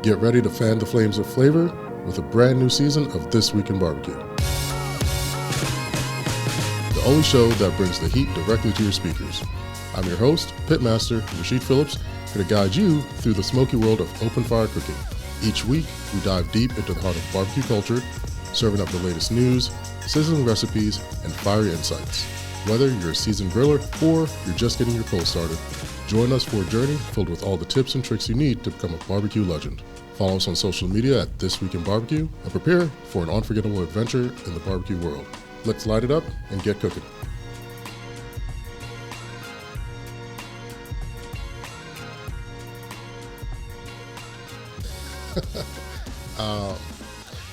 Get ready to fan the flames of flavor with a brand new season of This Week in Barbecue. The only show that brings the heat directly to your speakers. I'm your host, Pitmaster Rashid Phillips, here to guide you through the smoky world of open fire cooking. Each week, we dive deep into the heart of barbecue culture, serving up the latest news, sizzling recipes, and fiery insights. Whether you're a seasoned griller or you're just getting your coals started, join us for a journey filled with all the tips and tricks you need to become a barbecue legend. Follow us on social media at This Week in Barbecue and prepare for an unforgettable adventure in the barbecue world. Let's light it up and get cooking.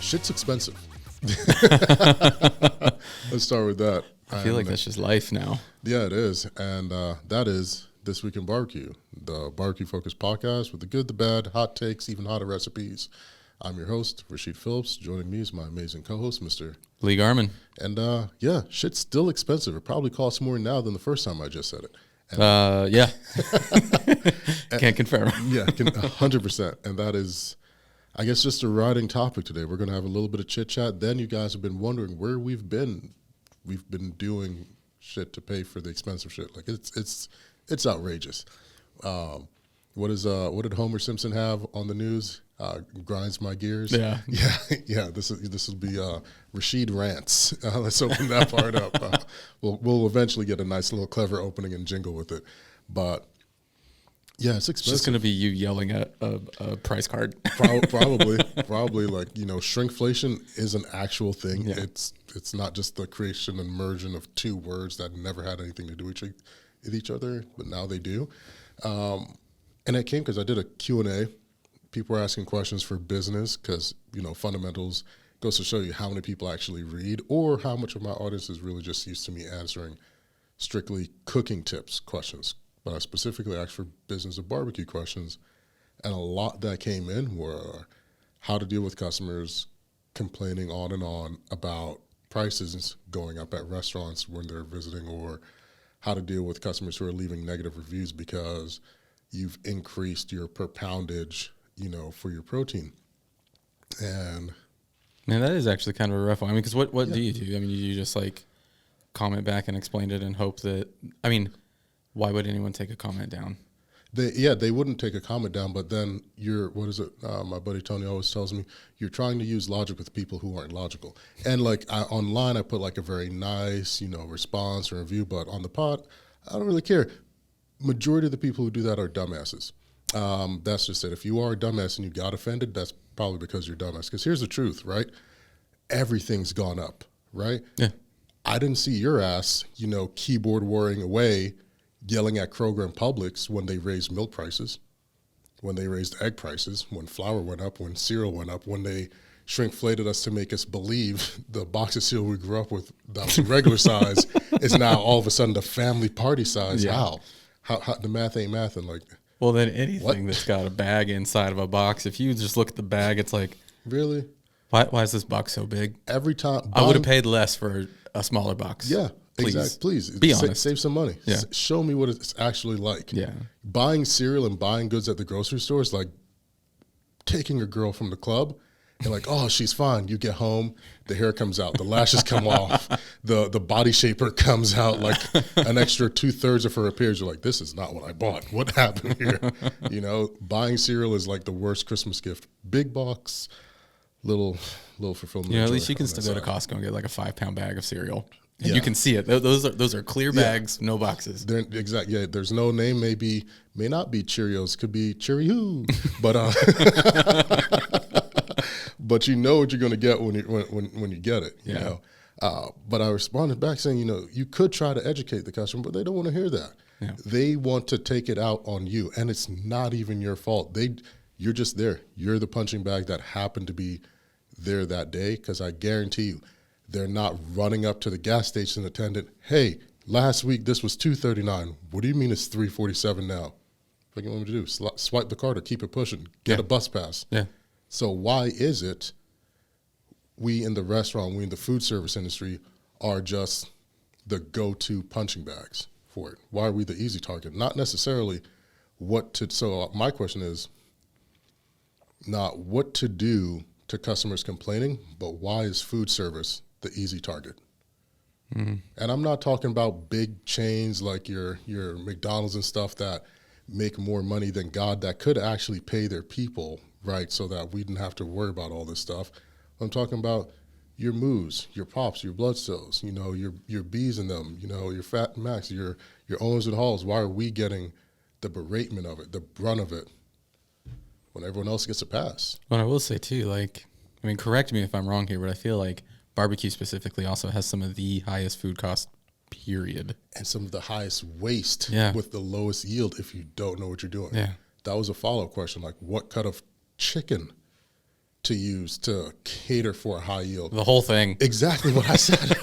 Shit's expensive. Let's start with that. I feel like that's just life now. Yeah, it is. And that is This Week in Barbecue, the barbecue-focused podcast with the good, the bad, hot takes, even hotter recipes. I'm your host, Rashid Phillips. Joining me is my amazing co-host, Mr. Lee Garman. And yeah, shit's still expensive. It probably costs more now than the first time I just said it. And yeah. Can't confirm. Yeah, 100%. And that is, I guess, just a riding topic today. We're going to have a little bit of chit-chat. Then you guys have been wondering where we've been. We've been doing shit to pay for the expensive shit. Like, it's outrageous. What did Homer Simpson have on the news? Grinds my gears. Yeah. This will be Rashid rants. Let's open that part up. We'll eventually get a nice little clever opening and jingle with it, but yeah, it's expensive. It's just going to be you yelling at a price card. Probably like, shrinkflation is an actual thing. Yeah. It's not just the creation and merging of two words that never had anything to do with each other, but now they do. And it came because I did a Q&A. People were asking questions for business because, fundamentals goes to show you how many people actually read or how much of my audience is really just used to me answering strictly cooking tips questions. But I specifically asked for business of barbecue questions. And a lot that came in were how to deal with customers complaining on and on about prices going up at restaurants when they're visiting, or how to deal with customers who are leaving negative reviews because you've increased your per poundage, for your protein. And Man, that is actually kind of a rough one. I mean, because what do you do? I mean, you just comment back and explain it and hope that, why would anyone take a comment down? They wouldn't take a comment down, but then my buddy Tony always tells me, you're trying to use logic with people who aren't logical. And online, I put a very nice, response or review, but on the pod, I don't really care. Majority of the people who do that are dumbasses. That's just it. If you are a dumbass and you got offended, that's probably because you're dumbass. Because here's the truth, right? Everything's gone up, right? Yeah. I didn't see your ass, keyboard warring away, yelling at Kroger and Publix when they raised milk prices, when they raised egg prices, when flour went up, when cereal went up, when they shrinkflated us to make us believe the box of cereal we grew up with that was regular size is now all of a sudden the family party size. Yeah. How the math ain't mathin'. Well, then anything that's got a bag inside of a box, if you just look at the bag, it's like, really? Why is this box so big? Every time I would have paid less for a smaller box. Yeah. Please. Exactly. Please be honest. Save some money. Yeah. Show me what it's actually like. Yeah. Buying cereal and buying goods at the grocery store is like taking a girl from the club and oh, she's fine. You get home, the hair comes out, the lashes come off, the body shaper comes out, an extra 2/3 of her appears. You're like, this is not what I bought. What happened here? Buying cereal is like the worst Christmas gift. Big box, little fulfillment. At least you can still go to Costco and get a 5-pound bag of cereal. And Yeah. you can see it. Those are clear bags, no boxes. Exactly. Yeah. There's no name. May not be Cheerios. Could be Cheerio. But but you know what you're going to get when you get it. Yeah. But I responded back saying, you could try to educate the customer, but they don't want to hear that. Yeah. They want to take it out on you, and it's not even your fault. You're just there. You're the punching bag that happened to be there that day. Because I guarantee you, they're not running up to the gas station attendant. Hey, last week this was $2.39. What do you mean it's $3.47 now? What do you want me to do? Swipe the card or keep it pushing? Get a bus pass. Yeah. So why is it we in the restaurant, we in the food service industry are just the go-to punching bags for it? Why are we the easy target? Not necessarily so my question is, not what to do to customers complaining, but why is food service the easy target? And I'm not talking about big chains like your McDonald's and stuff that make more money than God that could actually pay their people, right, so that we didn't have to worry about all this stuff. I'm talking about your Moos, your Pops, your Blood Cells, your B's in them, your Fat Max, your Owens and Halls. Why are we getting the beratement of it, the brunt of it, when everyone else gets a pass? But I will say too, like, I mean, correct me if I'm wrong here, but I feel like barbecue specifically also has some of the highest food costs, period. And some of the highest waste with the lowest yield if you don't know what you're doing. Yeah. That was a follow-up question, like what cut of chicken to use to cater for a high yield? The whole thing. Exactly what I said.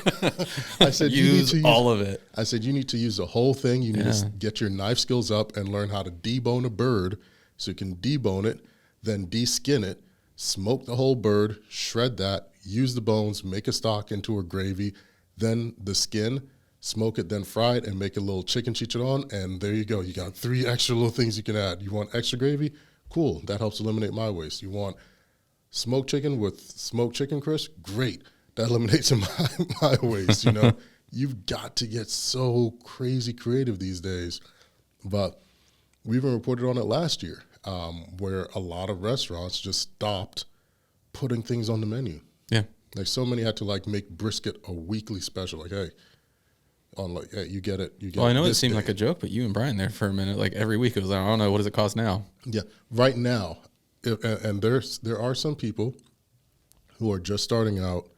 I said use all of it. I said you need to use the whole thing. You need to get your knife skills up and learn how to debone a bird so you can debone it, then de-skin it, smoke the whole bird, shred that, use the bones, make a stock into a gravy, then the skin, smoke it, then fry it, and make a little chicken chicharron, and there you go. You got 3 extra little things you can add. You want extra gravy? Cool. That helps eliminate my waste. You want smoked chicken with smoked chicken crisp? Great. That eliminates my waste, You've got to get so crazy creative these days. But we even reported on it last year, where a lot of restaurants just stopped putting things on the menu. Yeah. Like so many had to make brisket a weekly special. Like, hey, you get it. Well, I know it seemed like a joke, but you and Brian there for a minute, like every week it was like, I don't know, what does it cost now? Yeah. Right now, and there are some people who are just starting out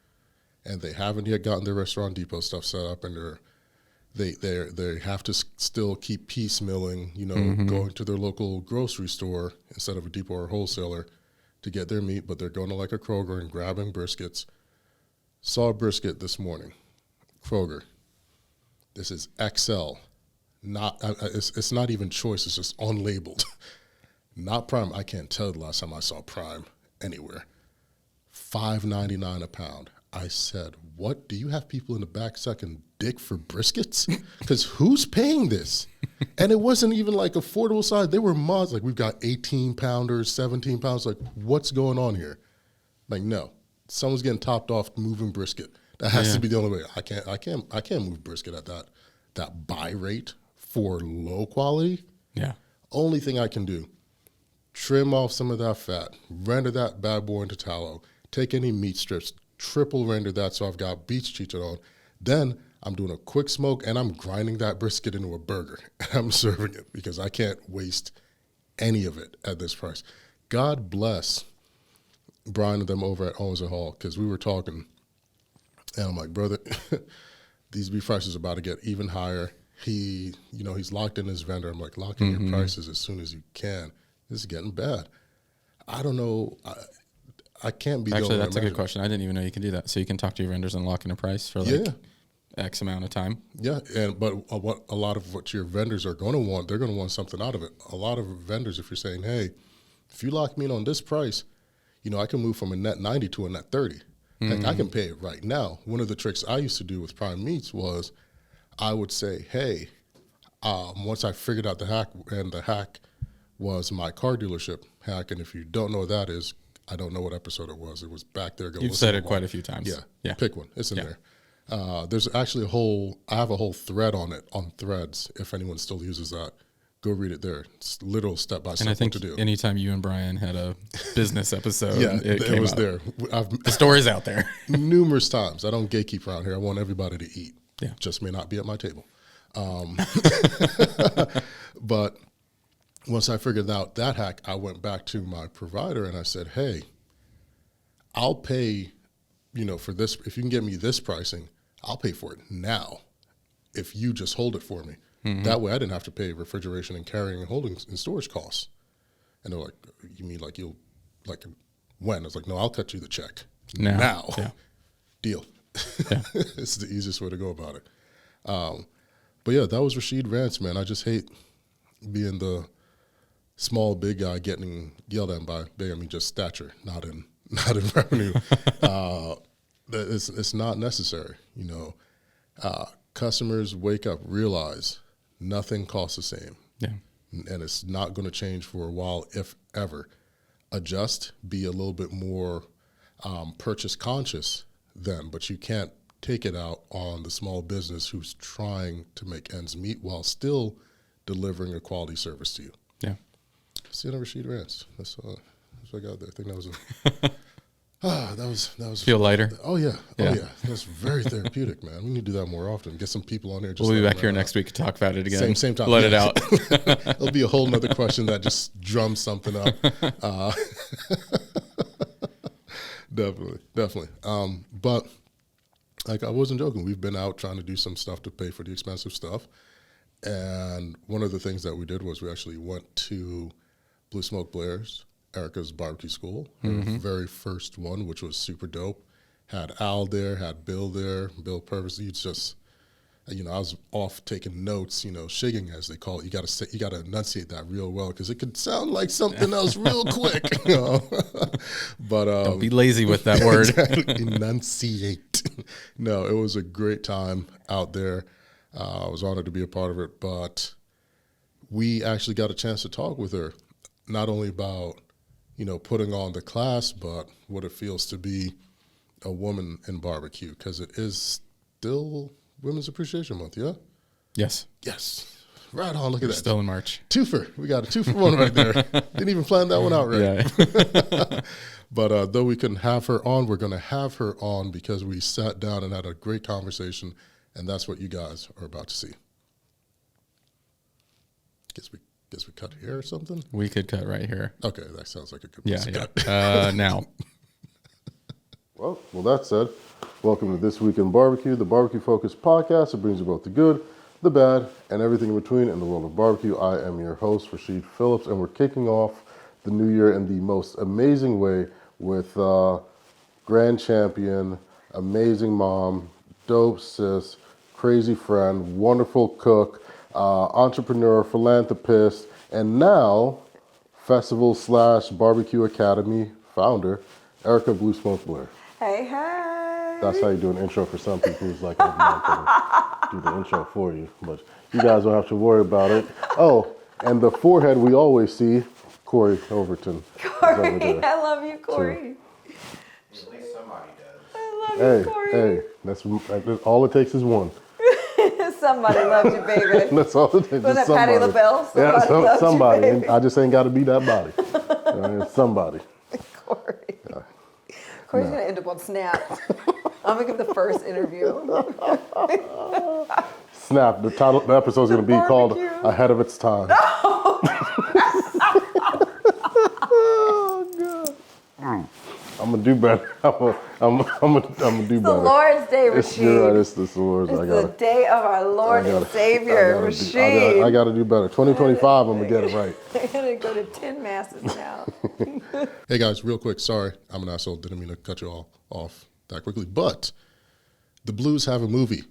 and they haven't yet gotten their Restaurant Depot stuff set up, and they have to still keep piecemealing, going to their local grocery store instead of a depot or wholesaler to get their meat, but they're going to like a Kroger and grabbing briskets. Saw a brisket this morning, Kroger. This is XL, it's not even choice. It's just unlabeled, not prime. I can't tell the last time I saw prime anywhere. $5.99 a pound. I said, what? Do you have people in the back sucking dick for briskets? Because who's paying this? And it wasn't even like affordable size. They were mods. Like, we've got 18 pounders, 17 pounds. Like, what's going on here? Like, no, someone's getting topped off moving brisket. That has to be the only way. I can't move brisket at that buy rate for low quality. Yeah. Only thing I can do, trim off some of that fat, render that bad boy into tallow, take any meat strips, triple render that so I've got beef chicharron. Then I'm doing a quick smoke and I'm grinding that brisket into a burger. I'm serving it because I can't waste any of it at this price. God bless Brian and them over at Owens and Hall, because we were talking and I'm like, brother, these beef prices are about to get even higher. He's locked in his vendor. I'm like, lock in your prices as soon as you can. This is getting bad. I don't know. I can't be. Actually, that's a good question. I didn't even know you can do that. So you can talk to your vendors and lock in a price for X amount of time. Yeah, but a lot of what your vendors are going to want, they're going to want something out of it. A lot of vendors, if you're saying, hey, if you lock me in on this price, I can move from a net 90 to a net 30. Heck, I can pay it right now. One of the tricks I used to do with Prime Meats was I would say, hey, once I figured out the hack, and the hack was my car dealership hack, and if you don't know what that is, I don't know what episode it was. It was back there. You've said it quite a few times. Yeah. Pick one. It's in there. There's actually I have a whole thread on it, on Threads, if anyone still uses that. Go read it there. It's literal step-by-step what to do. Anytime you and Brian had a business episode, it was there. The story's out there. Numerous times. I don't gatekeep around here. I want everybody to eat. Yeah. Just may not be at my table. But once I figured out that hack, I went back to my provider and I said, hey, I'll pay, for this. If you can get me this pricing, I'll pay for it now if you just hold it for me. That way I didn't have to pay refrigeration and carrying and holding and storage costs. And they're like, you mean when? I was like, no, I'll cut you the check. Now. Yeah. Deal. Yeah. It's the easiest way to go about it. But yeah, that was Rashid Rance, man. I just hate being the small, big guy getting yelled at by big. I mean, just stature, not in revenue. It's not necessary. Customers wake up, realize nothing costs the same. Yeah. And it's not going to change for a while, if ever, adjust, be a little bit more purchase conscious then, but you can't take it out on the small business who's trying to make ends meet while still delivering a quality service to you. Yeah. Sienna Rashid Rance. That's what I got there. I think that was that was Feel lighter? Oh yeah. Yeah. Oh yeah. That's very therapeutic, man. We need to do that more often. Get some people on there. Just We'll be let back them here out. next week to talk about it again. Same time. Let it Yeah. out. It'll be a whole nother question that just drums something up. Definitely. But like I wasn't joking. We've been out trying to do some stuff to pay for the expensive stuff. And one of the things that we did was we actually went to Blue Smoke Blair's, Erica's barbecue school, her very first one, which was super dope. Had Al there, had Bill there, Bill Purvis. You just, I was off taking notes, shigging as they call it. You got to enunciate that real well because it could sound like something else real quick. But Don't be lazy with that word. Exactly. Enunciate. No, it was a great time out there. I was honored to be a part of it, but we actually got a chance to talk with her, not only about, putting on the class, but what it feels to be a woman in barbecue, because it is still Women's Appreciation Month, yeah? Yes. Yes. Right on, look at that. Still in March. Twofer. We got a 2-for-1 right there. Didn't even plan that one out right. Yeah. But though we couldn't have her on, we're going to have her on because we sat down and had a great conversation, and that's what you guys are about to see. Guess we cut here or something? We could cut right here. Okay, that sounds like a good Yeah. place to cut. Now. Well, that said, welcome to This Week in Barbecue, the barbecue-focused podcast that brings you both the good, the bad, and everything in between in the world of barbecue. I am your host, Rashid Phillips, and we're kicking off the new year in the most amazing way with grand champion, amazing mom, dope sis, crazy friend, wonderful cook, entrepreneur, philanthropist, and now festival/barbecue academy founder, Erica Blue Smoke Blair. Hey, hey. That's how you do an intro for some people who's like, I'm not going to do the intro for you, but you guys don't have to worry about it. Oh, and the forehead we always see, Corey Overton. Corey, I love you, Corey. At least somebody does. I love you, Corey. Hey, that's all it takes is one. Somebody loves you, baby. That's all it takes. Was is that Patti somebody. LaBelle? Yeah, Loves somebody. You, And baby. I just ain't got to be that body. Somebody. Corey. Corey's going to end up on Snap. I'm going to give the first interview. Snap. The episode's going to be called Barbecue. Ahead of Its Time. I'm gonna do better. I'm gonna do The better. Lord's Day, It's, you're right. Rashid. It's the Lord's. It's I the gotta. day of our Lord and Savior, Rashid. I gotta do better. 2025. I'm gonna get it right. I'm going to go to 10 masses now. Hey guys, real quick. Sorry, I'm an asshole. Didn't mean to cut you all off that quickly. But the Blues have a movie,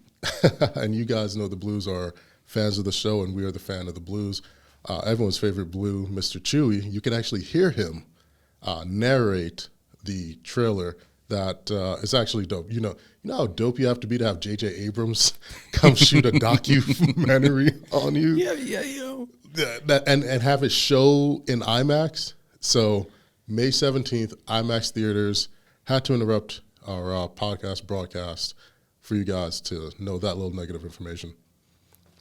and you guys know the Blues are fans of the show, and we are the fan of the Blues. Everyone's favorite Blue, Mr. Chewy. You can actually hear him narrate the trailer that is actually dope. You know how dope you have to be to have J.J. Abrams come shoot a documentary on you? Yo. And have it show in IMAX. So May 17th, IMAX theaters. Had to interrupt our podcast broadcast for you guys to know that little negative information.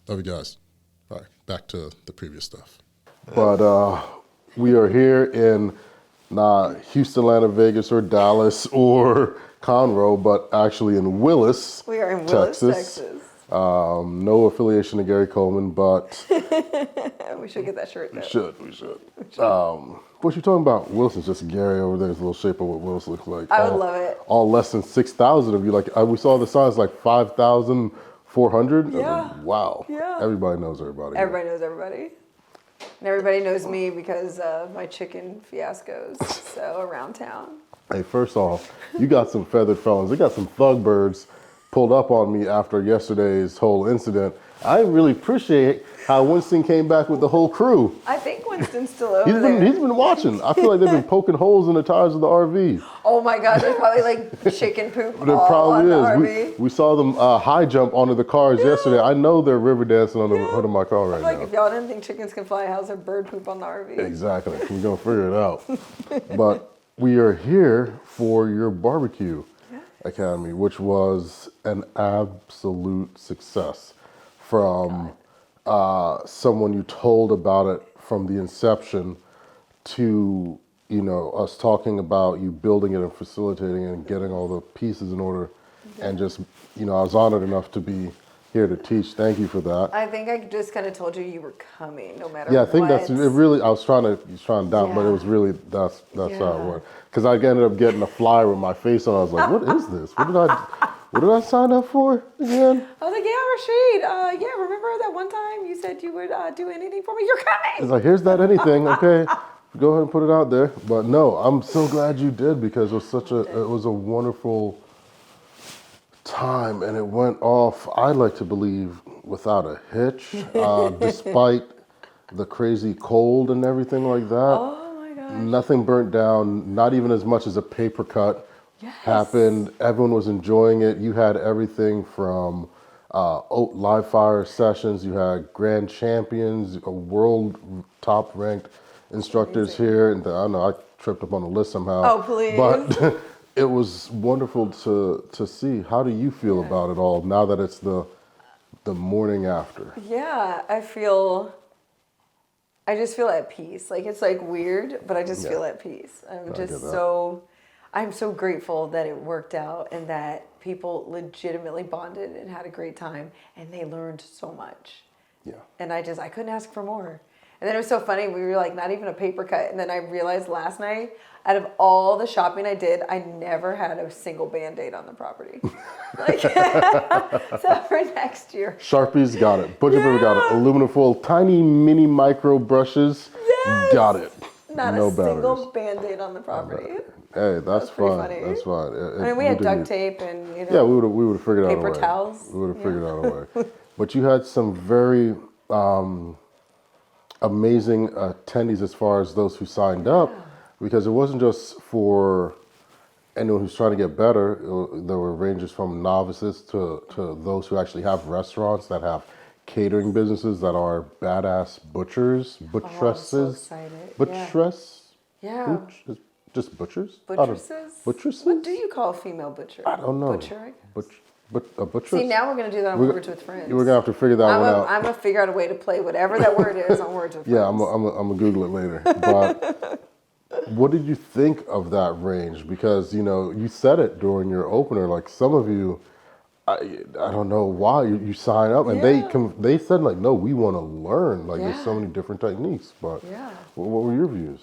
Love you guys. All right, back to the previous stuff. But we are here in not Houston, Atlanta, Vegas, or Dallas, or Conroe, but actually in Willis, We are in Willis, Texas. No affiliation to Gary Coleman, but We should get that shirt, though. we should. What you talking about? Willis is just Gary over there. His little shape of what Willis looks like. I would love it. All less than 6,000 of you. Like we saw the signs like 5,400. Yeah. Wow. Yeah. Everybody knows everybody. Everybody knows everybody. And everybody knows me because of my chicken fiascos. So around town. Hey, first off, you got some feathered felons. They got some thug birds pulled up on me after yesterday's whole incident. I really appreciate how Winston came back with the whole crew. I think Winston's still over there. He's been watching. I feel like they've been poking holes in the tires of the RV. Oh my God, there's probably like chicken poop There all probably on the is. RV. We saw them high jump onto the cars yesterday. I know they're river dancing on the hood of my car right Like now. if y'all didn't think chickens can fly, how's there bird poop on the RV? Exactly. We're going to figure it out. But we are here for your barbecue academy, which was an absolute success. From someone you told about it from the inception to, us talking about you building it and facilitating it and getting all the pieces in order. And just, I was honored enough to be here to teach. Thank you for that. I think I just kind of told you were coming, no matter Yeah, I what. think that's it. Really, I was trying down, but it was really that's how it Yeah. went. Because I ended up getting a flyer with my face on. I was like, "What is this? What did I sign up for again?" I was like, yeah, Rashid, remember that one time you said you would do anything for me? You're It's coming! like, "Here's that anything, okay? Go ahead and put it out there." But no, I'm so glad you did because it was a wonderful time, and it went off. I'd like to believe without a hitch, despite the crazy cold and everything like that. Oh my gosh. Nothing burnt down, not even as much as a paper cut Yes. happened. Everyone was enjoying it. You had everything from live fire sessions, you had grand champions, world top ranked instructors here. And I don't know, I tripped up on the list somehow. Oh, please. But it was wonderful to see. How do you feel about it all now that it's the morning after? Yeah, I just feel at peace. Like it's like weird, but I just feel at peace. I'm so grateful that it worked out and that people legitimately bonded and had a great time and they learned so much. Yeah. And I couldn't ask for more. And then it was so funny, we were like not even a paper cut. And then I realized last night, out of all the shopping I did, I never had a single Band-Aid on the property. Like, so for next year. Sharpies, got it. Butcher paper, got it. Aluminum foil, tiny mini micro brushes, got it. Not No a single batteries. Band-Aid on the property. Hey, that's pretty fine. funny. That's fine. I mean, we had duct tape and, Yeah, we would have figured out a way. paper towels. We would have figured out a way. But you had some very amazing attendees as far as those who signed up, because it wasn't just for anyone who's trying to get better. There were ranges from novices to those who actually have restaurants that have catering businesses that are badass butchers, butchresses, excited. buttress, Yeah. just butchers. I don't- Buttresses? Buttresses? What do you call a female butcher? I don't know. Butcher, I guess. A buttress. See, now we're going to do that on We're- Words with Friends. We're gonna have to figure that one out. I'm going to figure out a way to play whatever that word is on Words with Friends. Yeah, I'm gonna Google it later. But what did you think of that range? Because you said it during your opener. Like some of you, I don't know why you sign up, and they said like, no, we want to learn. Like there's so many different techniques. But what were your views?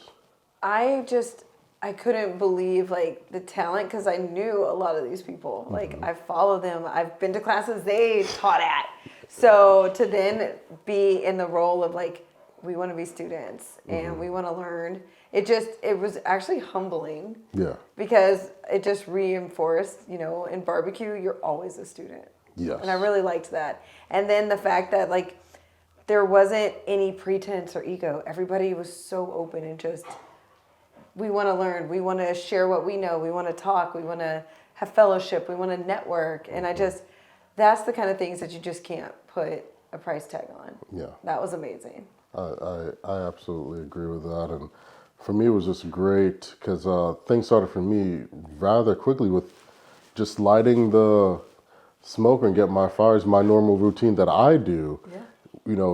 I couldn't believe like the talent because I knew a lot of these people. Like I follow them. I've been to classes they taught at. So to then be in the role of like, we want to be students and we want to learn. It was actually humbling. Yeah. Because it just reinforced, in barbecue, you're always a student. Yes. And I really liked that. And then the fact that like, there wasn't any pretense or ego. Everybody was so open and just, we want to learn. We want to share what we know. We want to talk. We want to have fellowship. We want to network. And that's the kind of things that you just can't put a price tag on. Yeah. That was amazing. I absolutely agree with that. And for me, it was just great because things started for me rather quickly with just lighting the smoker and get my fires, my normal routine that I do. Yeah.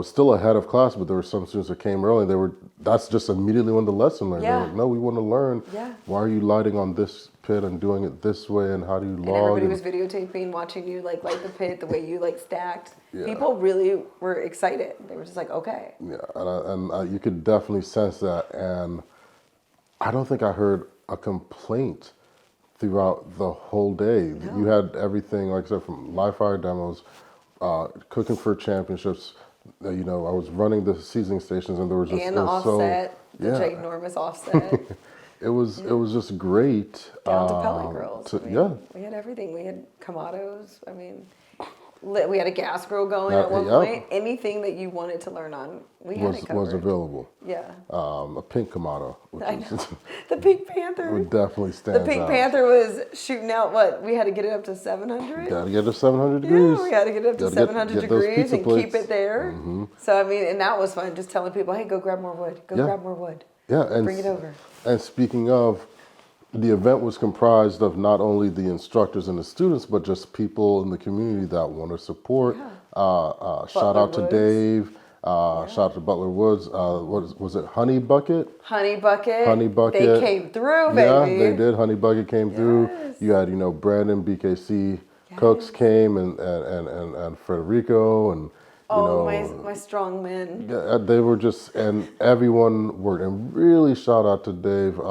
Still ahead of class, but there were some students that came early and that's just immediately when the lesson learned. Yeah. They were like, no, we want to learn. Yeah. Why are you lighting on this pit and doing it this way, and how do you And log? everybody was videotaping, watching you like light the pit, the way you like stacked. Yeah. People really were excited. They were just like, okay. Yeah, and you could definitely sense that. And I don't think I heard a complaint throughout the whole day. No. You had everything, like I said, from live fire demos, cooking for championships. I was running the seasoning stations, and there was just And the it was offset, the yeah. ginormous offset. it was just great. Down to pellet grills. to- I mean, yeah. we had everything. We had Kamados. I mean, we had a gas grill going Yeah, at one yeah. point. Anything that you wanted to learn on, we had it covered. Was available. Yeah. A pink Kamado, which I is, know. The Pink Panther. definitely The stands Pink out. Panther was shooting out what? We had to get it up to 700? Gotta get to 700 degrees. Yeah, we had to get it up to Gotta get- 700 get those degrees pizza and plates. keep it there. So, I mean, and that was fun, just telling people, hey, go grab more wood. Go Yeah. grab more wood. Yeah, and Bring it over. And speaking of, the event was comprised of not only the instructors and the students, but just people in the community that want to support. Shout out to Woods. Dave. Shout out to Butler Woods. What was it? Honey Bucket. Honey Bucket. Honey Bucket. They came through, baby. Yeah, they did. Honey Bucket came through. Yes. You had, Brandon BKC Cooks came and Federico and Oh, my strong men. yeah, they were just, and everyone worked. And really shout out to Dave,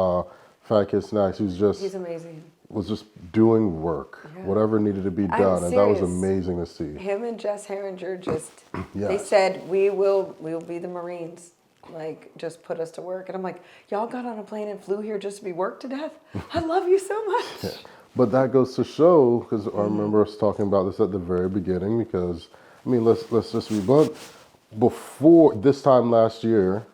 Fat Kid Snacks, He's amazing. was just doing work, Yeah. whatever needed to be I'm done, and that was serious. amazing to see. Him and Jess Herringer just, they Yes. said, we will be the Marines. Like, just put us to work. And I'm like, y'all got on a plane and flew here just to be worked to death? I love you so much. But that goes to show, because I remember us talking about this at the very beginning. Because I mean, let's just be blunt. Before this time last year,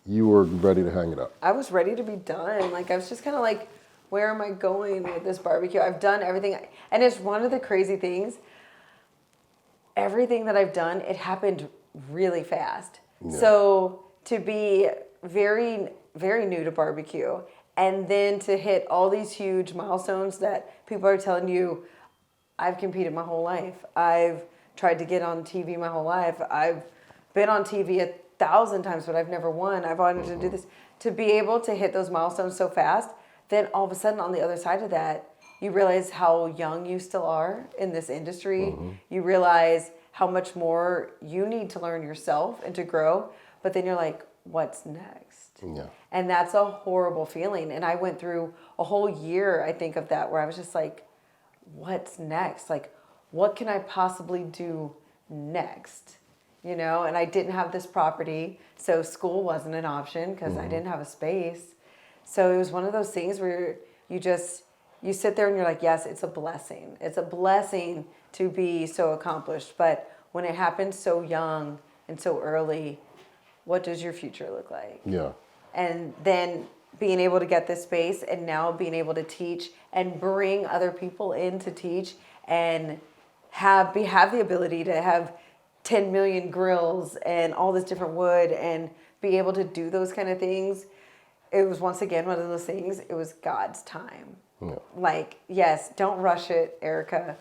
you were ready to hang it up. I was ready to be done. Like, I was just kind of like, where am I going with this barbecue? I've done everything. And it's one of the crazy things. Everything that I've done, it happened really fast. Yeah. So to be very, very new to barbecue and then to hit all these huge milestones that people are telling you, I've competed my whole life. I've tried to get on TV my whole life. I've been on TV 1,000 times, but I've never won. I've wanted to do this. To be able to hit those milestones so fast, then all of a sudden on the other side of that, you realize how young you still are in this industry. You realize how much more you need to learn yourself and to grow. But then you're like, what's next? Yeah. And that's a horrible feeling. And I went through a whole year, I think, of that where I was just like, what's next? Like, what can I possibly do next? You know, and I didn't have this property, so school wasn't an option because I didn't have a space. So it was one of those things where you sit there and you're like, yes, it's a blessing. It's a blessing to be so accomplished. But when it happens so young and so early, what does your future look like? Yeah. And then being able to get this space and now being able to teach and bring other people in to teach and have the ability to have 10 million grills and all this different wood and be able to do those kind of things. It was once again one of those things, it was God's time. Yeah. Like, yes, don't rush it, Erica.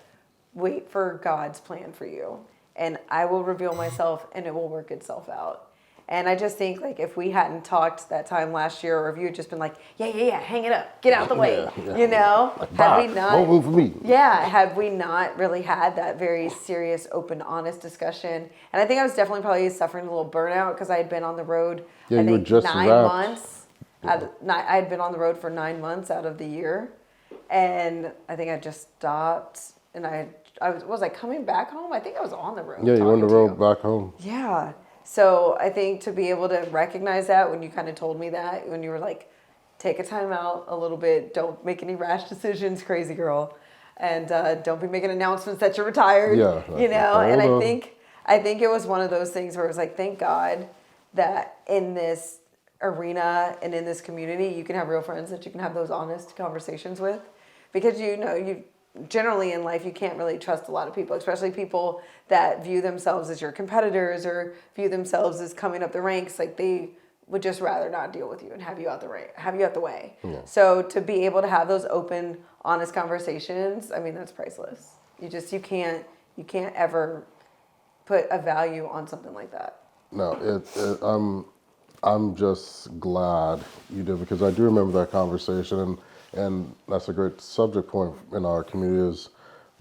Wait for God's plan for you. And I will reveal myself and it will work itself out. And I just think, like, if we hadn't talked that time last year, or if you had just been like, yeah, hang it up, get out the way, Yeah. you know, had we not, Don't move for me. yeah, had we not really had that very serious, open, honest discussion. And I think I was definitely probably suffering a little burnout because I had been on the road, Yeah, I you were think just 9 wrapped. months. I had been on the road for 9 months out of the year. And I think I just stopped and was I coming back home? I think I was on the road. Yeah, you were on the talking to road back home. Yeah. So I think to be able to recognize that when you kind of told me that, when you were like, take a time out a little bit, don't make any rash decisions, crazy girl, and don't be making announcements that you're retired. Yeah, You know, and hold on. I think it was one of those things where it was like, thank God that in this arena and in this community, you can have real friends that you can have those honest conversations with, because you generally in life, you can't really trust a lot of people, especially people that view themselves as your competitors or view themselves as coming up the ranks. Like, they would just rather not deal with you and have you out the way. Yeah. So to be able to have those open, honest conversations, I mean, that's priceless. You can't ever put a value on something like that. No, I'm just glad you did, because I do remember that conversation, and that's a great subject point in our community. Is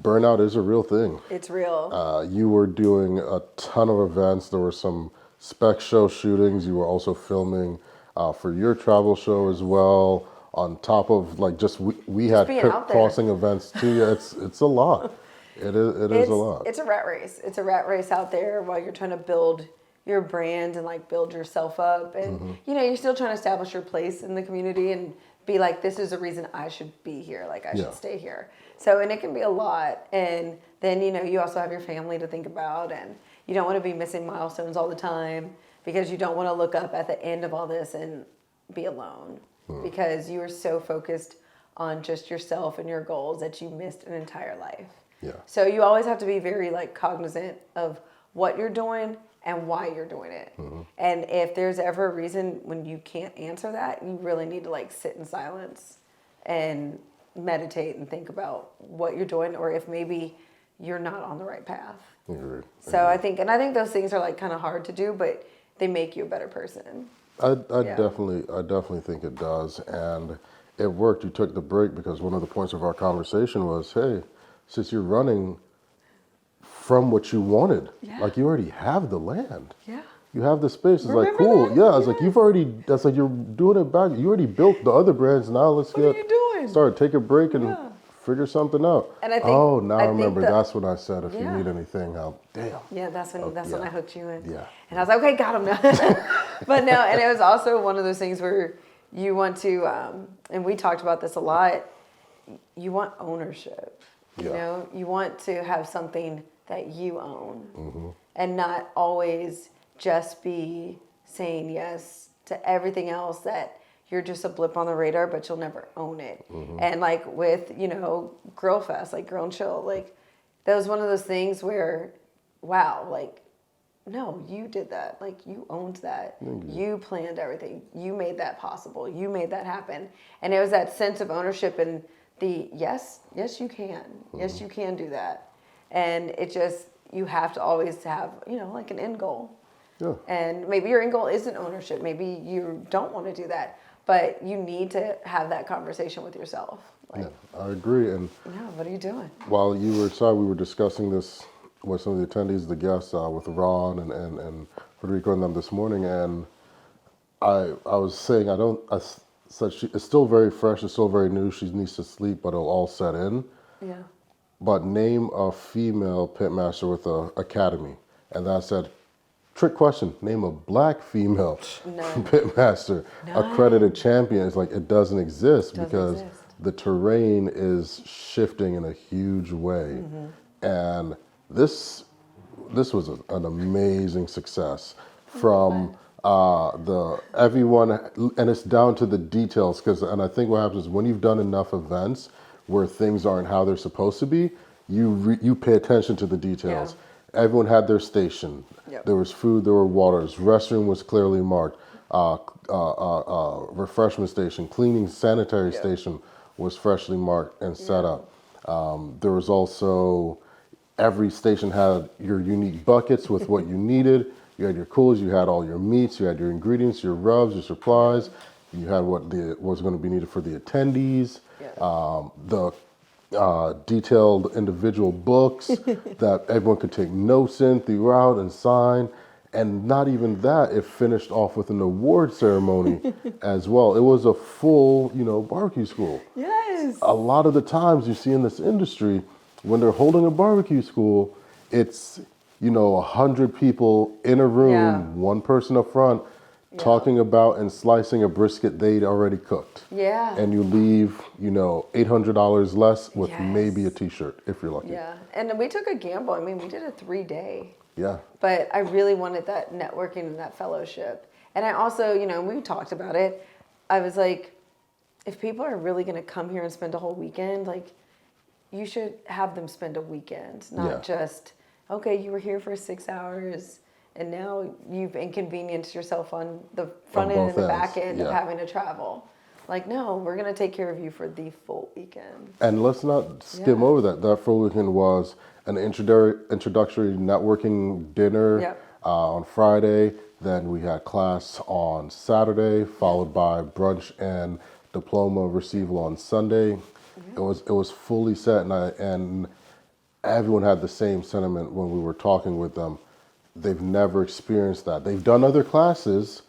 burnout is a real thing. It's real. You were doing a ton of events. There were some spec show shootings. You were also filming for your travel show as well. On top of, like, just we had being out there. crossing events too. Yeah, it's a lot. It is a lot. It's a rat race. It's a rat race out there while you're trying to build your brand and like build yourself up. And, you know, you're still trying to establish your place in the community and be like, this is the reason I should be here. Like, I Yeah. should stay here. So, and it can be a lot. And then, you know, you also have your family to think about, and you don't want to be missing milestones all the time because you don't want to look up at the end of all this and be alone because you were so focused on just yourself and your goals that you missed an entire life. Yeah. So you always have to be very like cognizant of what you're doing and why you're doing it. And if there's ever a reason when you can't answer that, you really need to like sit in silence and meditate and think about what you're doing, or if maybe you're not on the right path. Agreed. So I think those things are like kind of hard to do, but they make you a better person. I Yeah. definitely think it does, and it worked. You took the break because one of the points of our conversation was, hey, since you're running from what you wanted, Yeah. like you already have the land, Yeah. you have the space. It's like Remember cool, that? yeah. It's like you've already. That's like you're doing it back. You already built the other brands. Now let's What are you doing? start. Take a break and Yeah. figure something out. And I think- oh, now I I think remember. that- That's when I said, if you Yeah. need anything, help. Damn. Yeah, that's when yeah. I hooked you in. Yeah. And I was like, okay, got him now. But no, and it was also one of those things where you want to, and we talked about this a lot. You want ownership. You Yeah. know, you want to have something that you own, Mm-hmm. and not always just be saying yes to everything else that you're just a blip on the radar, but you'll never own it. Mm-hmm. And like with, you know, Grill Fest, like Grill and Chill, like that was one of those things where, wow, like, no, you did that. Like you owned that. You planned everything. You made that possible. You made that happen. And it was that sense of ownership and the yes, you can. Yes, you can do that. And it just, you have to always have, you know, like an end goal. Yeah. And maybe your end goal isn't ownership. Maybe you don't want to do that. But you need to have that conversation with yourself. Like, Yeah, I agree. And no, what are you doing? while you were inside, we were discussing this with some of the attendees, the guests, with Ron and Federico and them this morning, and I was saying said it's still very fresh, it's still very new. She needs to sleep, but it'll all set in. Yeah. But name a female pitmaster with a academy, and I said, trick question. Name a black female None. pitmaster, accredited champion. It's like it doesn't exist Doesn't because exist. the terrain is shifting in a huge way, and this was an amazing success from the everyone, and it's down to the details. And I think what happens is when you've done enough events where things aren't how they're supposed to be, you pay attention to the details. Everyone had their station. Yep. There was food, there were waters. Restroom was clearly marked. Refreshment station, cleaning sanitary station was freshly marked and set up. There was also, every station had your unique buckets with what you needed. You had your coolers, you had all your meats, you had your ingredients, your rubs, your supplies. You had what was going to be needed for the attendees. The detailed individual books that everyone could take notes in throughout and sign. And not even that, it finished off with an award ceremony as well. It was a full, barbecue school. Yes. A lot of the times you see in this industry, when they're holding a barbecue school, it's, 100 people in a room, Yeah. one person up front, talking about and slicing a brisket they'd already cooked. Yeah. And you leave, $800 less with Yes. maybe a t-shirt if you're lucky. Yeah. And we took a gamble. I mean, we did a 3-day. Yeah. But I really wanted that networking and that fellowship. And I also, we talked about it. I was like, if people are really going to come here and spend a whole weekend, like, you should have them spend a weekend, not Yeah. just, okay, you were here for 6 hours and now you've inconvenienced yourself on the front On end and both the back ends, end of yeah. having to travel. Like, no, we're going to take care of you for the full weekend. And let's not skim Yeah. over that. That full weekend was an introductory networking dinner Yep. on Friday. Then we had class on Saturday, followed by brunch and diploma receival on Sunday. It was fully set, and everyone had the same sentiment when we were talking with them. They've never experienced that. They've done other classes,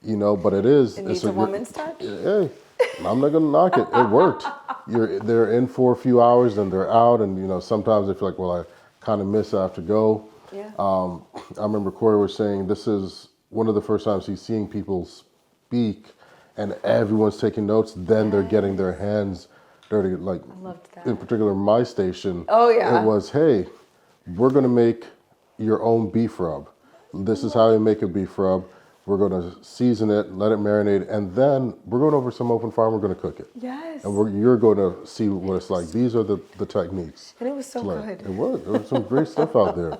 but it is. It needs a woman's touch. Hey, I'm not gonna knock it. It worked. They're in for a few hours, then they're out, and sometimes they feel like, well, I kind of miss. I have to go. Yeah. I remember Corey was saying this is one of the first times he's seeing people speak and everyone's taking notes, then they're getting their hands dirty. Like, loved that. in particular, my station, Oh, yeah. it was, hey, we're going to make your own beef rub. This is how you make a beef rub. We're going to season it, let it marinate, and then we're going over some open fire and we're going to cook it. Yes. And you're going to see what it's like. These are the techniques. And it was so to learn. good. It was. There was some great stuff out there.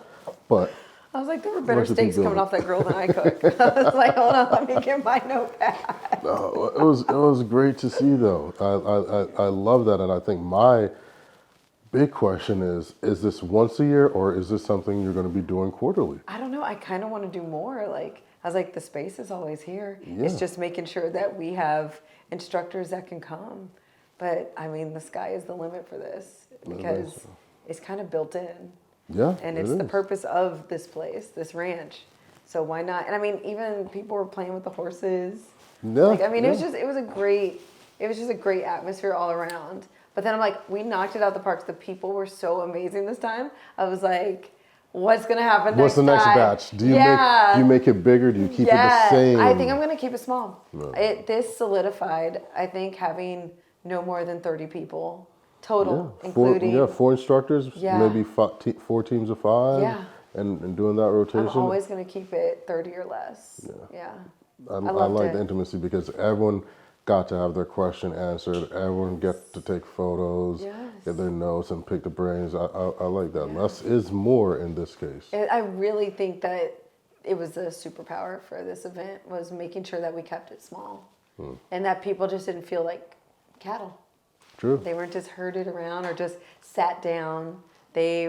But I was like, there were better Recipe steaks coming builder. off that grill than I cooked. I was like, hold on, let me get my notepad. no, it was great to see, though. I love that. And I think my big question is this once a year or is this something you're going to be doing quarterly? I don't know. I kind of want to do more. Like, I was like, the space is always here. Yeah. It's just making sure that we have instructors that can come. But I mean, the sky is the limit for this because it's kind of built in. Yeah, And it it's the is. purpose of this place, this ranch. So why not? And I mean, even people were playing with the horses. Yeah, Like, I mean, yeah. it was just a great atmosphere all around. But then I'm like, we knocked it out the park. The people were so amazing this time. I was like, what's gonna happen What's the next time? batch? Do you make it bigger? Do you keep it the Yeah, same? I think I'm gonna keep it small. No. This solidified, I think, having no more than 30 people total, Yeah, including. four instructors, Yeah. maybe four teams of five, Yeah. and doing that rotation. I'm always gonna keep it 30 or less. Yeah. I loved like it. the intimacy because everyone got to have their question answered. Everyone get to take photos, Yes. get their notes, and pick the brains. I like that. Less is more in this case. I really think that it was a superpower for this event was making sure that we kept it small, and that people just didn't feel like cattle. True. They weren't just herded around or just sat down. They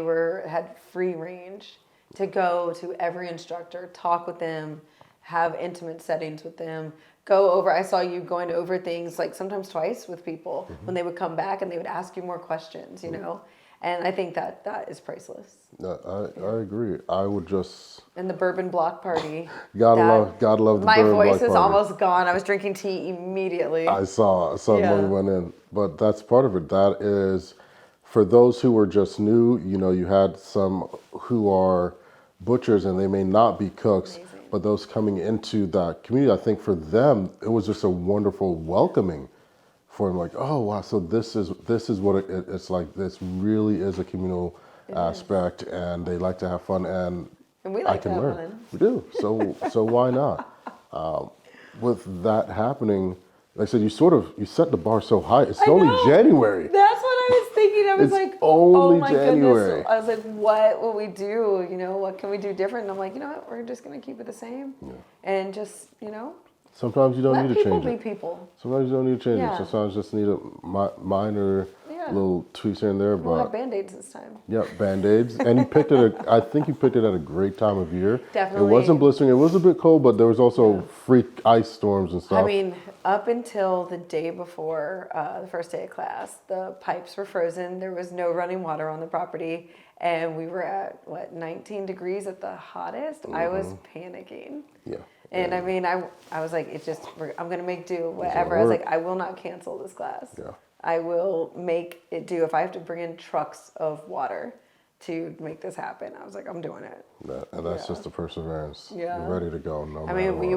had free range to go to every instructor, talk with them, have intimate settings with them, go over. I saw you going over things like sometimes twice with people when they would come back and they would ask you more questions, you know. And I think that is priceless. I agree. I would just And the bourbon block party. gotta that- love the My bourbon voice block is party. almost gone. I was drinking tea immediately. I saw Yeah. when we went in, but that's part of it. That is for those who were just new. You know, you had some who are butchers and they may not be cooks, Amazing. but those coming into that community, I think for them it was just a wonderful welcoming for them. Like, oh wow, so this is what it's like. This really is a communal aspect, and they like to have fun, and And we I like to can have learn. fun. We do. So why not? With that happening, like I said, you set the bar so high. It's only know. January. That's what I was thinking. I was It's like, only oh my January. goodness. I was like, what will we do? You know, what can we do different? And I'm like, you know what? We're just going to keep it the same. And just, you know, Sometimes you don't let need to people change be it. people. Sometimes you don't need to change Yeah. it. Sometimes you just need a minor Yeah. little tweaks here and there. We'll have But Band-Aids this time. yeah, Band-Aids. And you picked it. I think you picked it at a great time of year. Definitely. It wasn't blistering. It was a bit cold, but there was also freak ice storms and stuff. I mean, up until the day before the first day of class, the pipes were frozen. There was no running water on the property. And we were at, 19 degrees at the hottest? I was panicking. yeah. And I mean, I was like, I'm going to make do, whatever. I was work. like, I will not cancel this class. Yeah. I will make it do. If I have to bring in trucks of water to make this happen, I was like, I'm doing it. And that's Yeah. just the perseverance. Yeah. You're ready to go. No I matter mean, what.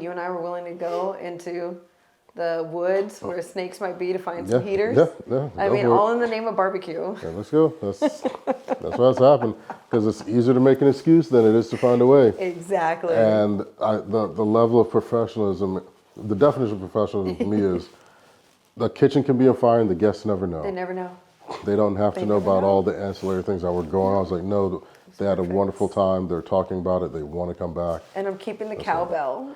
you and I were willing to go into the woods where snakes might be to find some heaters. Yeah. I go mean, for it. all in the name of barbecue. Yeah, let's go. That's what's happened. Because it's easier to make an excuse than it is to find a way. Exactly. And the level of professionalism, the definition of professionalism for me is the kitchen can be on fire and the guests never know. They never know. They don't have to They know never about know. all the ancillary things that were going on. I was like, no, they had a perfect. wonderful time. They're talking about it. They want to come back. And I'm keeping the cowbell.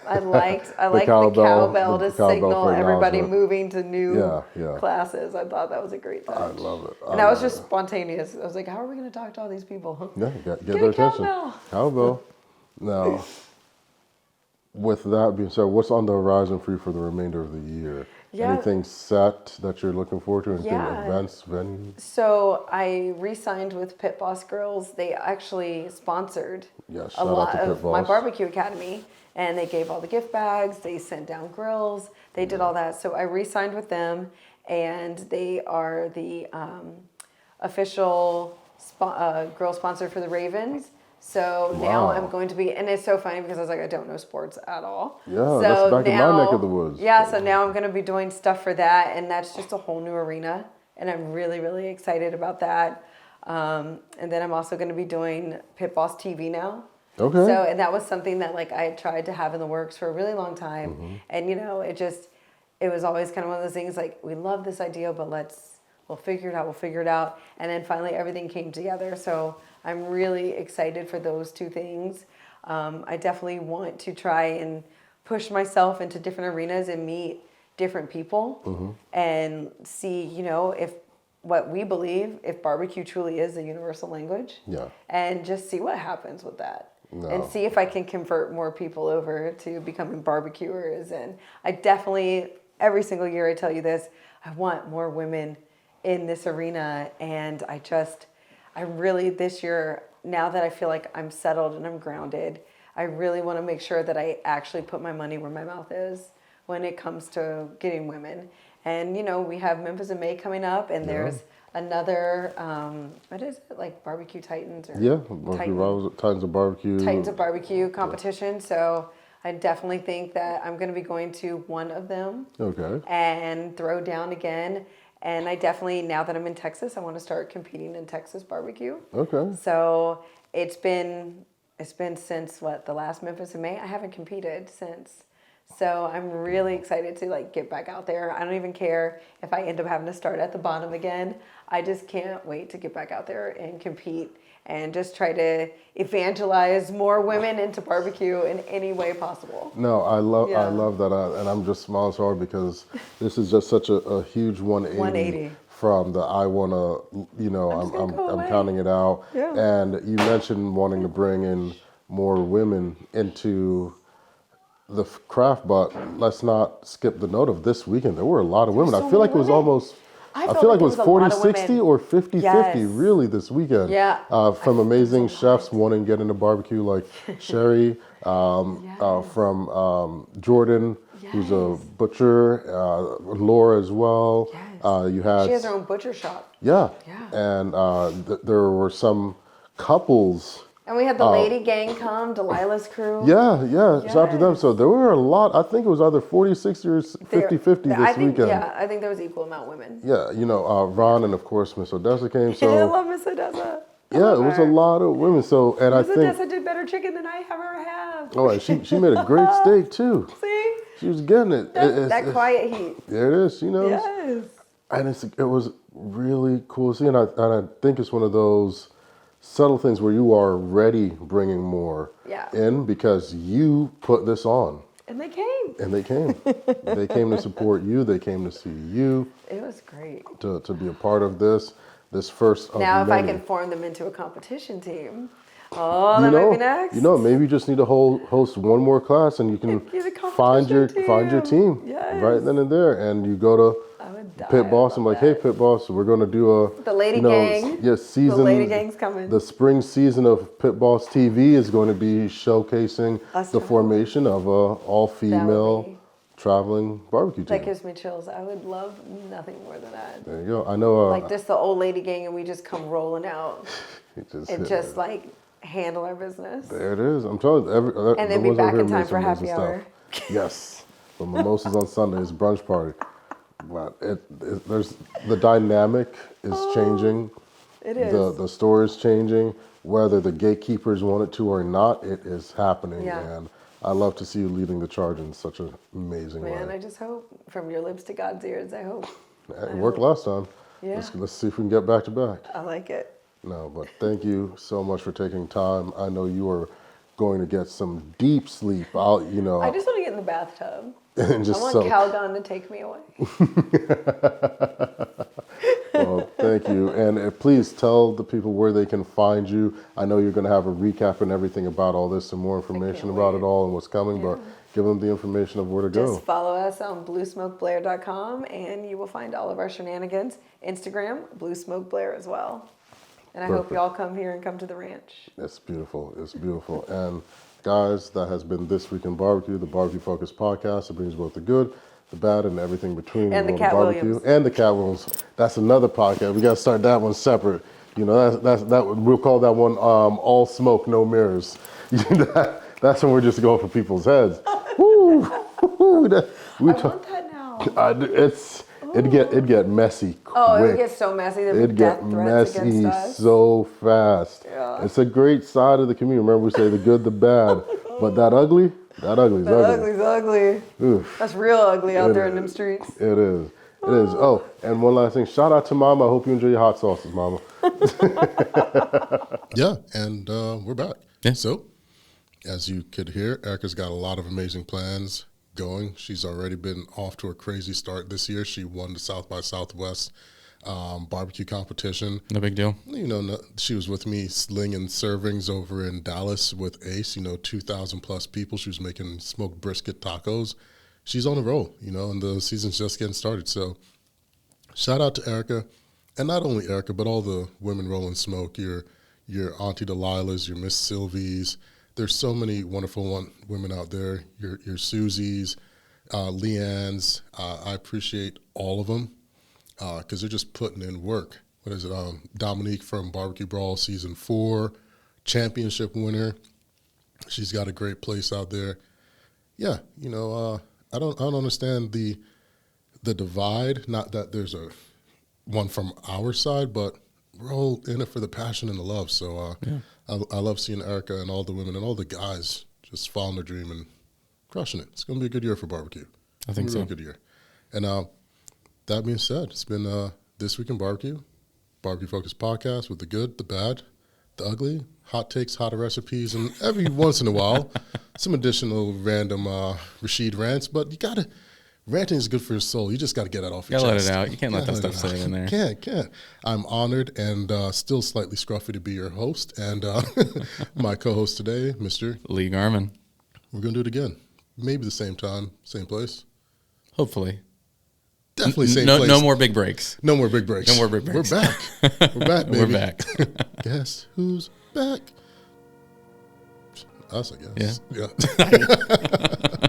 I liked the cowbell- cowbell the to cowbell signal for everybody acknowledgement. moving to new Yeah. classes. I thought that was a great touch. I love it. And that was just spontaneous. I was like, how are we going to talk to all these people? Yeah, get Get their a attention. cowbell. Cowbell. Now, with that being said, what's on the horizon for you for the remainder of the year? Yeah. Anything set that you're looking forward to? Anything, Yeah. events, venues? So I re-signed with Pit Boss Girls. They actually sponsored Yeah, a shout out lot to Pit of my Boss. barbecue academy, and they gave all the gift bags. They sent down grills. They did all that. So I re-signed with them, and they are the official grill sponsor for the Ravens. So now Wow. I'm going to be, and it's so funny because I was like, I don't know sports at all. Yeah, so that's back in my neck of the woods. Yeah, so now I'm going to be doing stuff for that, and that's just a whole new arena, and I'm really, really excited about that. And then I'm also going to be doing Pit Boss TV now. Okay. So, and that was something that like I had tried to have in the works for a really long time, Mm-hmm. and you know, it was always kind of one of those things like we love this idea, but we'll figure it out, and then finally everything came together. So I'm really excited for those two things. I definitely want to try and push myself into different arenas and meet different people and see, you know, if what we believe, if barbecue truly is the universal language. Yeah. And just see what happens with that. No. And see if I can convert more people over to becoming barbecuers. And I definitely, every single year I tell you this, I want more women in this arena. And I really, this year, now that I feel like I'm settled and I'm grounded, I really want to make sure that I actually put my money where my mouth is when it comes to getting women. And, you know, we have Memphis in May coming up, and there's another, what is it, like Barbecue Titans? Or Yeah, Titan- Titans of Barbecue. Titans of Barbecue competition. So I definitely think that I'm going to be going to one of them Okay. and throw down again. And I definitely, now that I'm in Texas, I want to start competing in Texas barbecue. Okay. So it's been since the last Memphis in May. I haven't competed since. So I'm really excited to like get back out there. I don't even care if I end up having to start at the bottom again. I just can't wait to get back out there and compete and just try to evangelize more women into barbecue in any way possible. No, I Yeah. love that, and I'm just smiling so hard because this is just such a huge 180 from the I wanna, you know, just gonna go I'm away. counting it out. Yeah. And you mentioned wanting to bring in more women into the craft, but let's not skip the note of this weekend. There were a lot of women. so I feel like it many was women. almost. I I felt feel like like it it was was a lot 40, of 60 women. or 50, 50 Yes. really this weekend. Yeah. From amazing chefs wanting to get into barbecue like Sherry from Jordan, who's a Yes. butcher, Laura as well. Yes. You had She has her own butcher shop. yeah, Yeah. and there were some couples. And we had the lady gang come, Delilah's crew. Yeah, shout out to them. Yes. So there were a lot. I think it was either 40, 60 or 50, 50 this I think, weekend. Yeah, I think there was equal amount of women. Yeah, you know, Ron and of course Miss Odessa came. I So love Miss Odessa. yeah, it was a lot of women. So and I Miss think Odessa did better chicken than I ever have. oh, and she made a great steak too. See? She was getting it. That quiet heat. There it is. She knows. Yes. And it was really cool to see. And I think it's one of those subtle things where you are already bringing more Yeah. in because you put this on. And they came. And they came. They came to support you. They came to see you, It was great. to be a part of this first of Now, if I many. can form them into a competition team, that might be next. You know, maybe you just need to host one more class, and you can You're the find your competition team. team Yes. right then and there, and you go to I would die. Pit Boss. I'm about like, hey, that. Pit Boss, we're going to do The Lady Gang. Yes, season. The Lady Gang's coming. The spring season of Pit Boss TV is going to be showcasing Us the traveling. formation of a all-female be- traveling barbecue team. That gives me chills. I would love nothing more than that. There you go. I know. Like just the old lady gang, and we just come rolling out it just and hit just me. like handle our business. There it is. I'm telling you, And then be back in time for happy hour. Yes, the mimosas on Sundays, brunch party. But there's the dynamic is changing. It is. The store is changing. Whether the gatekeepers want it to or not, it is happening. Yeah. And I love to see you leading the charge in such an amazing Man, way. I just hope from your lips to God's ears. I hope. It worked last time. Yeah. Let's see if we can get back to back. I like it. No, but thank you so much for taking time. I know you are going to get some deep sleep. I just want to get in the bathtub. and I just want so. Calgon to take me away. Well, thank you. And please tell the people where they can find you. I know you're going to have a recap and everything about all this and more information can't about wait. it all and what's coming, but give them the information of where to go. Just follow us on bluesmokeblair.com and you will find all of our shenanigans. Instagram, Blue Smoke Blair as well. And I hope Perfect. y'all come here and come to the ranch. It's beautiful. It's beautiful. And guys, that has been This Week in Barbecue, the Barbecue Focus podcast. It brings both the good, the bad, and everything between. And the world of Cat barbecue. Williams. And the Cat Williams. That's another podcast. We got to start that one separate. You know, that we'll call that one all smoke, no mirrors. That's when we're just going for people's heads. Woo, woo, I want that now. It'd get messy quick. Oh, it would get so messy. There'd be It'd death get threats messy against us. so fast. Yeah. It's a great side of the community. Remember, we say the good, the bad, but that ugly's That ugly. ugly's ugly. Oof. That's real ugly out It there in them is. streets. It is. It is. Oh, and one last thing. Shout out to Mama. I hope you enjoy your hot sauces, Mama. Yeah, and we're back. Yeah. So, as you could hear, Erica's got a lot of amazing plans going. She's already been off to a crazy start this year. She won the South by Southwest barbecue competition. No big deal. You know, she was with me slinging servings over in Dallas with Ace, 2,000 plus people. She was making smoked brisket tacos. She's on a roll, and the season's just getting started. So shout out to Erica, and not only Erica, but all the women rolling smoke, your Auntie Delilahs, your Miss Sylvies. There's so many wonderful women out there, your Susies, Leanne's. I appreciate all of them because they're just putting in work. What is it? Dominique from Barbecue Brawl Season 4, championship winner. She's got a great place out there. Yeah, I don't understand the divide. Not that there's a one from our side, but we're all in it for the passion and the love. So I love seeing Erica and all the women and all the guys just following their dream and crushing it. It's going to be a good year for barbecue. I think a so. really good year. And that being said, it's been This Week in Barbecue Focus podcast with the good, the bad, the ugly, hot takes, hotter recipes, and every once in a while, some additional random Rashid rants. But ranting is good for your soul. You just got to get it off your Gotta let chest. it out. You can't let that stuff sit in there. Can't. I'm honored and still slightly scruffy to be your host. And my co-host today, Mr. Lee Garmin. We're going to do it again. Maybe the same time, same place. Hopefully. Definitely same No, place. no more big breaks. No more big breaks. No more big breaks. We're back. We're back, baby. We're back. Guess who's back? Us, I guess. Yeah. Yeah.